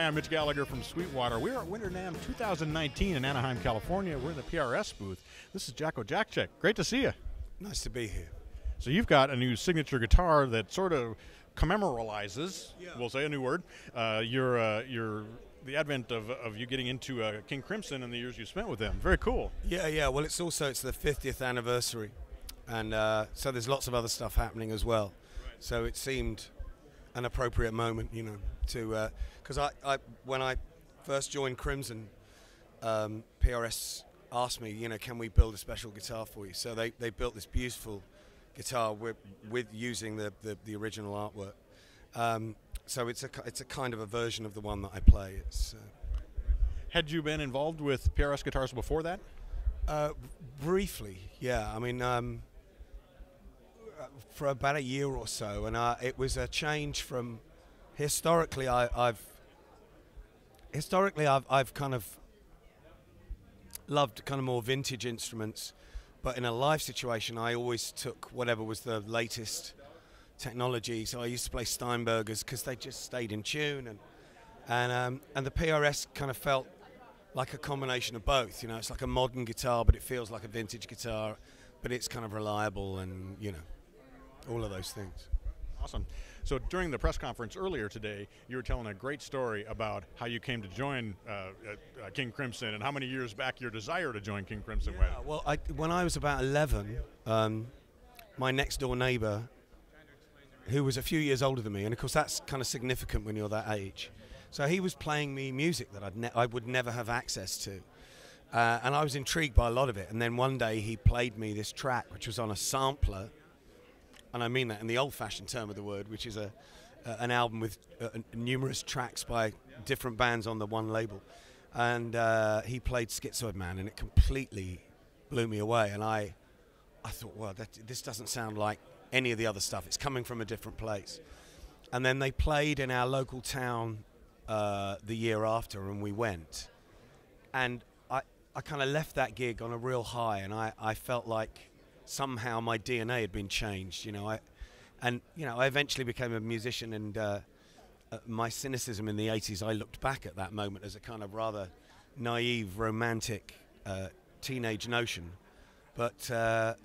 I'm Mitch Gallagher from Sweetwater. We're at Winter NAMM 2019 in Anaheim, California. We're in the PRS booth. This is Jakko Jakszyk. Great to see you. Nice to be here. So you've got a new signature guitar that sort of commemoralizes, we'll say a new word, the advent of you getting into King Crimson and the years you spent with them. Very cool. Yeah. Well, it's the 50th anniversary, and so there's lots of other stuff happening as well. Right. So it seemed an appropriate moment, you know, to because when I first joined Crimson, PRS asked me, you know, can we build a special guitar for you? So they built this beautiful guitar with using the original artwork. So it's a kind of a version of the one that I play. It's Had you been involved with PRS guitars before that? Briefly, yeah. I mean, for about a year or so, and it was a change from historically. I've kind of loved kind of more vintage instruments, but in a live situation, I always took whatever was the latest technology. So I used to play Steinbergers because they just stayed in tune, and the PRS kind of felt like a combination of both. You know, it's like a modern guitar, but it feels like a vintage guitar, but it's kind of reliable, and you know, all of those things. Awesome. So during the press conference earlier today, you were telling a great story about how you came to join King Crimson and how many years back your desire to join King Crimson went. Well, when I was about 11, my next door neighbor, who was a few years older than me, and of course that's kind of significant when you're that age, so he was playing me music that I would never have access to, and I was intrigued by a lot of it. And then one day he played me this track which was on a sampler, and I mean that in the old-fashioned term of the word, which is an album with numerous tracks by different bands on the one label. And he played Schizoid Man, and it completely blew me away. And I thought, well, this doesn't sound like any of the other stuff. It's coming from a different place. And then they played in our local town the year after, and we went. And I kind of left that gig on a real high, and I felt like somehow my DNA had been changed, you know. I eventually became a musician, and my cynicism in the 80s, I looked back at that moment as a kind of rather naive, romantic teenage notion. But there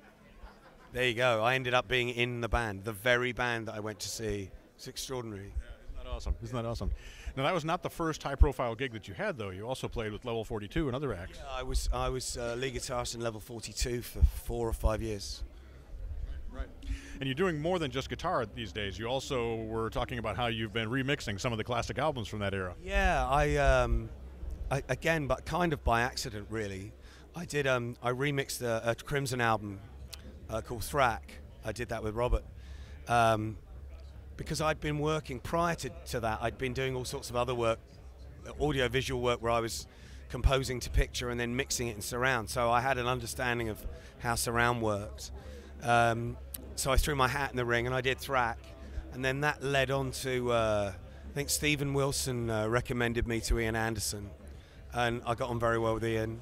you go. I ended up being in the band, the very band that I went to see. It's extraordinary. Yeah, isn't that awesome? Isn't that awesome? Now, that was not the first high-profile gig that you had, though. You also played with Level 42 and other acts. Yeah, I was lead guitarist in Level 42 for 4 or 5 years. Right. And you're doing more than just guitar these days. You also were talking about how you've been remixing some of the classic albums from that era. Yeah, I again, but kind of by accident, really. I remixed a Crimson album called Thrack. I did that with Robert. Because I'd been working prior to that, I'd been doing all sorts of other work, audio-visual work, where I was composing to picture and then mixing it in surround. So I had an understanding of how surround worked. So I threw my hat in the ring and I did Thrack. And then that led on to, I think Stephen Wilson recommended me to Ian Anderson. And I got on very well with Ian.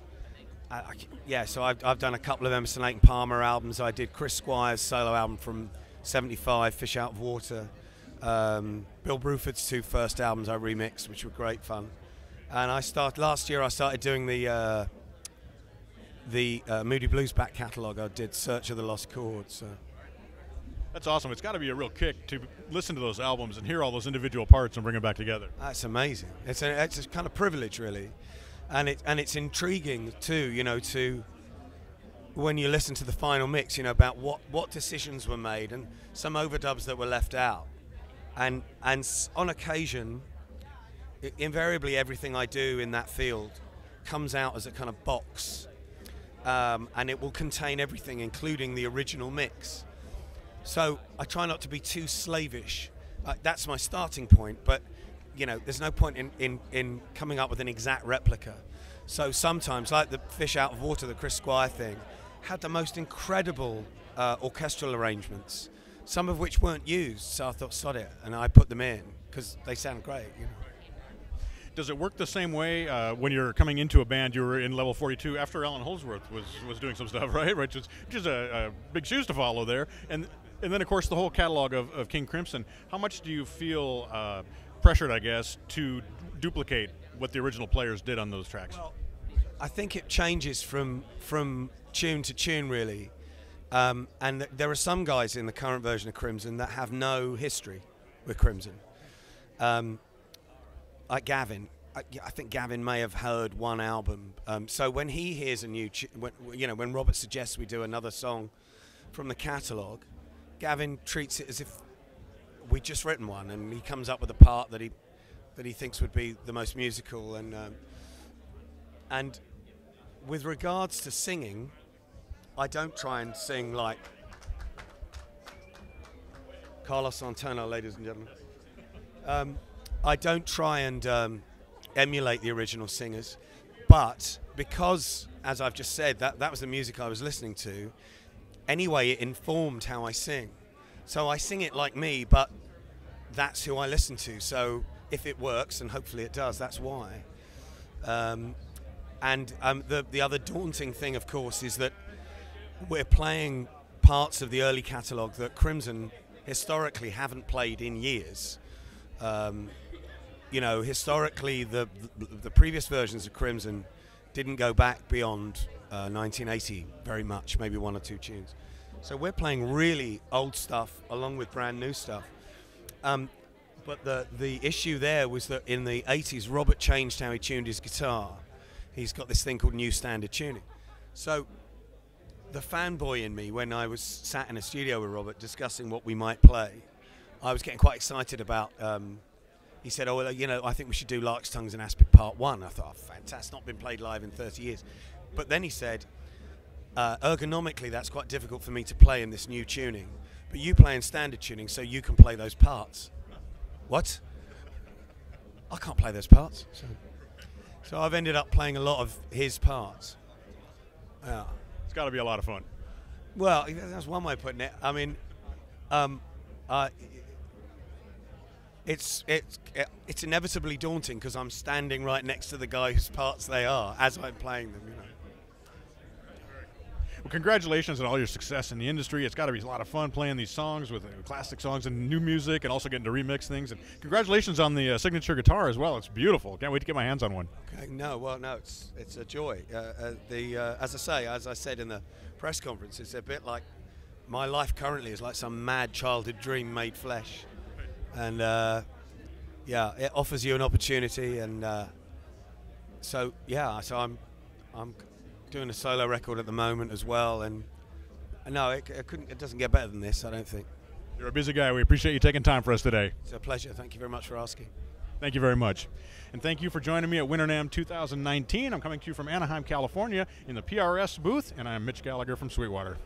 So I've done a couple of Emerson, Lake and Palmer albums. I did Chris Squire's solo album from '75, Fish Out of Water. Bill Bruford's 2 first albums I remixed, which were great fun. And last year I started doing the Moody Blues back catalogue. I did Search of the Lost Chords. So. That's awesome. It's got to be a real kick to listen to those albums and hear all those individual parts and bring them back together. That's amazing. It's a kind of privilege, really. And it's intriguing too, you know, to when you listen to the final mix, you know, about what decisions were made and some overdubs that were left out. And on occasion, invariably everything I do in that field comes out as a kind of box, and it will contain everything, including the original mix. So I try not to be too slavish. That's my starting point, but you know, there's no point in coming up with an exact replica. So sometimes, like the Fish Out of Water, the Chris Squire thing, had the most incredible orchestral arrangements, some of which weren't used. So I thought, sod it, and I put them in because they sound great. You know. Does it work the same way when you're coming into a band? You were in Level 42 after Alan Holdsworth was doing some stuff, right? Which is a big shoes to follow there. And then, of course, the whole catalog of King Crimson. How much do you feel pressured, I guess, to duplicate what the original players did on those tracks? Well, I think it changes from tune to tune, really. And there are some guys in the current version of Crimson that have no history with Crimson. Like Gavin. I think Gavin may have heard one album. So when he hears a new when Robert suggests we do another song from the catalogue, Gavin treats it as if we'd just written one, and he comes up with a part that he thinks would be the most musical. And with regards to singing, I don't try and sing like Carlos Santana, ladies and gentlemen. I don't try and emulate the original singers, but because, as I've just said, that was the music I was listening to, anyway, it informed how I sing. So I sing it like me, but that's who I listen to. So if it works, and hopefully it does, that's why. The other daunting thing, of course, is that we're playing parts of the early catalogue that Crimson historically haven't played in years. Historically, the previous versions of Crimson didn't go back beyond 1980 very much, maybe one or two tunes. So we're playing really old stuff along with brand new stuff. But the issue there was that in the 80s, Robert changed how he tuned his guitar. He's got this thing called new standard tuning. So the fanboy in me, when I was sat in a studio with Robert discussing what we might play, I was getting quite excited about. He said, "Oh, well, I think we should do Lark's Tongues and Aspic Part 1." I thought, "Oh, fantastic, not been played live in 30 years." But then he said, "Ergonomically, that's quite difficult for me to play in this new tuning. But you play in standard tuning, so you can play those parts." What? I can't play those parts. So I've ended up playing a lot of his parts. Yeah. It's got to be a lot of fun. Well, that's one way of putting it. I mean, it's inevitably daunting because I'm standing right next to the guy whose parts they are as I'm playing them. Well, congratulations on all your success in the industry. It's got to be a lot of fun playing these songs with classic songs and new music, and also getting to remix things. And congratulations on the signature guitar as well. It's beautiful. Can't wait to get my hands on one. Okay, no, it's a joy. As I said in the press conference, it's a bit like my life currently is like some mad childhood dream made flesh, and it offers you an opportunity, and so I'm doing a solo record at the moment as well, and no, it doesn't get better than this, I don't think. You're a busy guy. We appreciate you taking time for us today. It's a pleasure. Thank you very much for asking. Thank you very much. And thank you for joining me at Winter NAMM 2019. I'm coming to you from Anaheim, California in the PRS booth, and I'm Mitch Gallagher from Sweetwater.